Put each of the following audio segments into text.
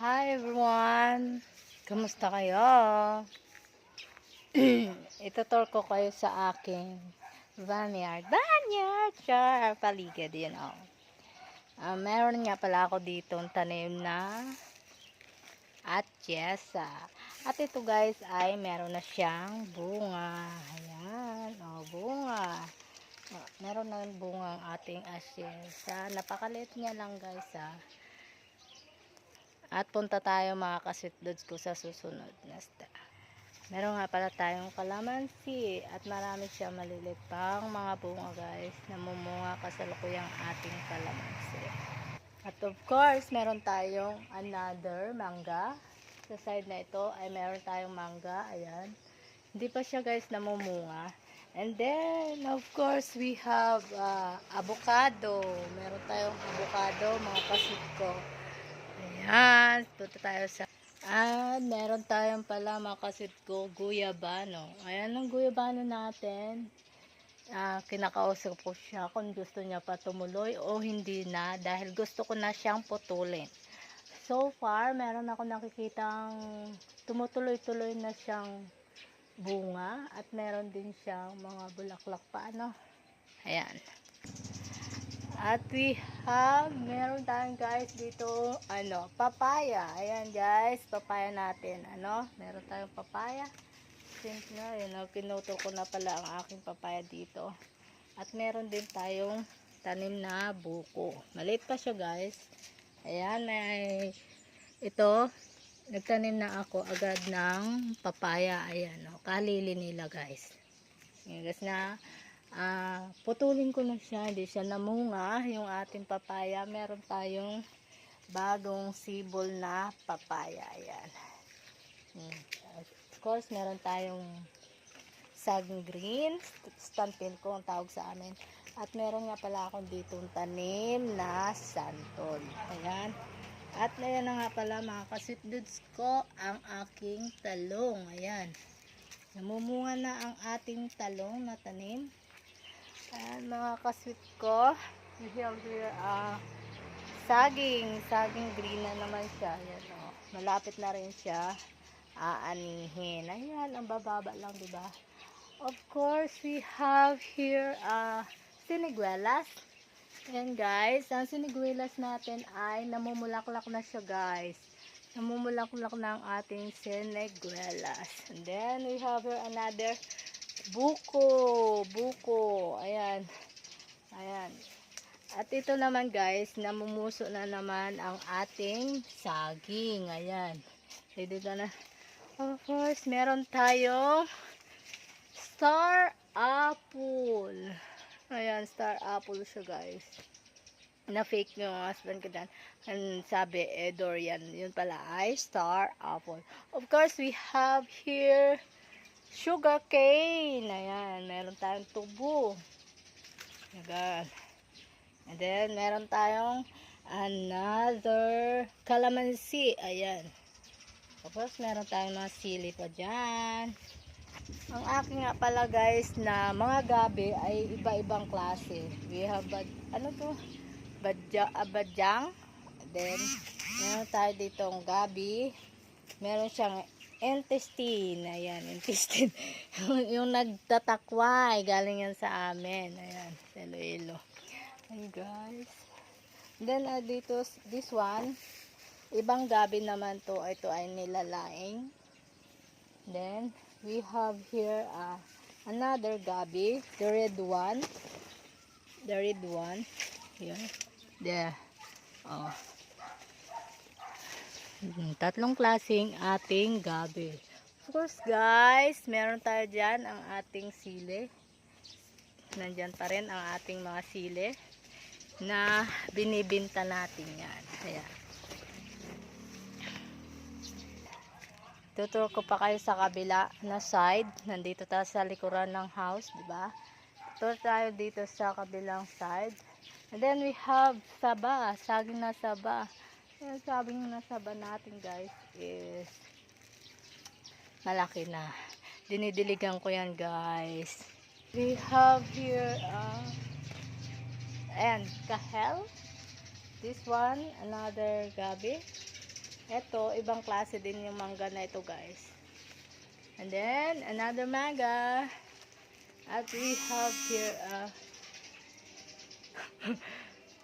Hi everyone! Kamusta kayo? Itutur ko kayo sa aking Vineyard, char, paligid, meron nga pala ako ditong tanim na atsyesa. At ito guys ay meron na siyang bunga. Ayan, bunga. Meron na bunga ang ating atsyesa. Napakaliit niya lang guys At punta tayo mga ka-sweet ko sa susunod na step. Meron nga pala tayong kalamansi at marami siya malilit pang mga bunga guys. Namumunga kasalukuyang ating kalamansi. At of course, meron tayong another mangga. Sa side na ito ay meron tayong mangga. Ayan. Hindi pa siya guys namumunga. And then, of course, we have avocado. Meron tayong avocado mga ka-sweet ko. Ayan, punta tayo sa meron tayong pala mga kasit ko, guyabano. Ayan ang guyabano natin. Kinakausap ko siya kung gusto niya pa tumuloy o hindi na dahil gusto ko na siyang putulin. So far, meron ako nakikitang tumutuloy-tuloy na siyang bunga at meron din siyang mga bulaklak pa Ayan. At meron tayong guys dito, papaya. Ayan guys, papaya natin. Meron tayong papaya. Simple, pinutol ko na pala ang aking papaya dito. At meron din tayong tanim na buko. Maliit pa siya guys. Ayan, ito, nagtanim na ako agad ng papaya. Ayan, kalili nila guys. Ayan guys putulin ko na siya, hindi siya namunga yung ating papaya. Meron tayong bagong sibol na papaya. Ayan. Of course, meron tayong saging green, stampin ko ang tawag sa amin. At meron nga pala akong ditong tanim na santol. Ayan. At ayan na nga pala mga ka-sweet dudes ko, ang aking talong. Ayan. Namumunga na ang ating talong na tanim. Ayan mga ka-sweet ko, we have here saging green na naman siya. Ayan, malapit na rin siya aanihin. Ayan, ang bababa lang diba? Of course, we have here siniguelas. Ayan guys, ang siniguelas natin ay namumulaklak na siya guys. Namumulaklak na ang ating siniguelas. And then we have here another buko. Ayan. At ito naman guys, namumuso na naman ang ating saging. Ayan. Dito na. Of course, meron tayong star apple. Ayan, star apple siya guys. Na-fake yung husband ko dyan. And sabi, durian. Yun pala ay star apple. Of course, we have here sugar cane. Ayan, meron tayong tubo. Ayan. And then, meron tayong another calamansi. Ayan. Tapos, meron tayong mga sili pa dyan. Ang aking nga pala guys na mga gabi ay iba-ibang klase. We have, badyang. Then, meron tayo ditong gabi. Meron siyang intestine. Ayan, intestine. Yung nagtatakway. Galing yan sa amin. Ayan, Iloilo. Ayan guys. Then, dito, this one, ibang gabi naman to. Ito ay nilalaing. Then, we have here another gabi. The red one. Here. There. Tatlong klaseng ating gabi. Of course guys, meron tayo dyan ang ating sili. Nandyan pa rin ang ating mga sili na binibinta natin yan. Ayan. Tuturo ko pa kayo sa kabila na side. Nandito tayo sa likuran ng house, diba? Tuturo tayo dito sa kabilang side. And then we have saba, saging na saba. Yung saging na saba natin guys is malaki na. Dinidiligan ko yan guys. We have here and kahel. This one, another gabi. Ito, ibang klase din yung mangga na ito, guys. And then, another manga. At we have here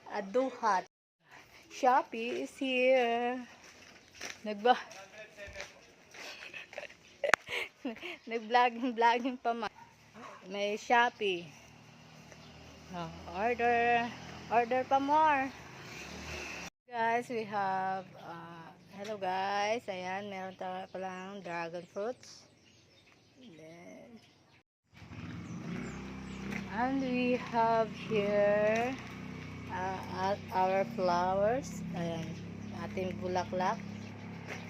a duhat. Shopee is here. Nagba Nag-vlogging pa man. May Shopee. Oh, order pa more. Guys, we have hello guys. Ayan, meron tayo palang dragon fruits. And we have here our flowers. Ayan, ating bulaklak.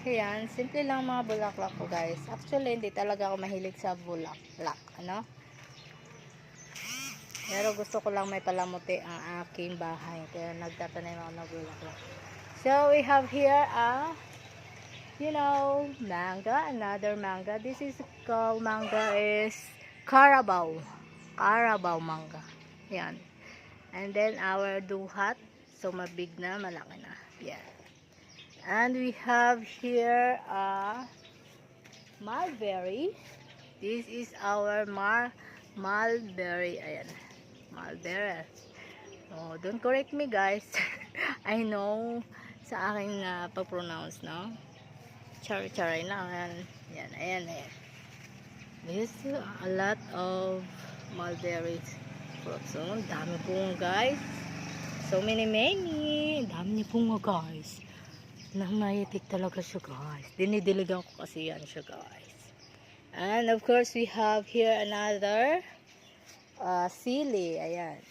Ayan, simple lang mga bulaklak ko guys. Actually, hindi talaga ako mahilig sa bulaklak. Ano? Pero gusto ko lang may palamuti ang aking bahay. Kaya nagtatanim ako ng bulaklak. So, we have here manga. Another manga. This is called manga is Carabao. Carabao manga. Yan. And then, our duhat. So, mabig na, malaki na. Yan. And we have here mulberry. This is our mulberry. Ayan. Mulberry. Oh, don't correct me guys. I know sa aking pag-pronounce, no? Chari-chari lang. Ayan. Ayan. There's a lot of mulberry fruits. So, dami po guys. So many. Dami po guys. Namayitik talaga siya guys. Dinidiligan ko kasi yan siya guys. And of course we have here another sili. Ayan.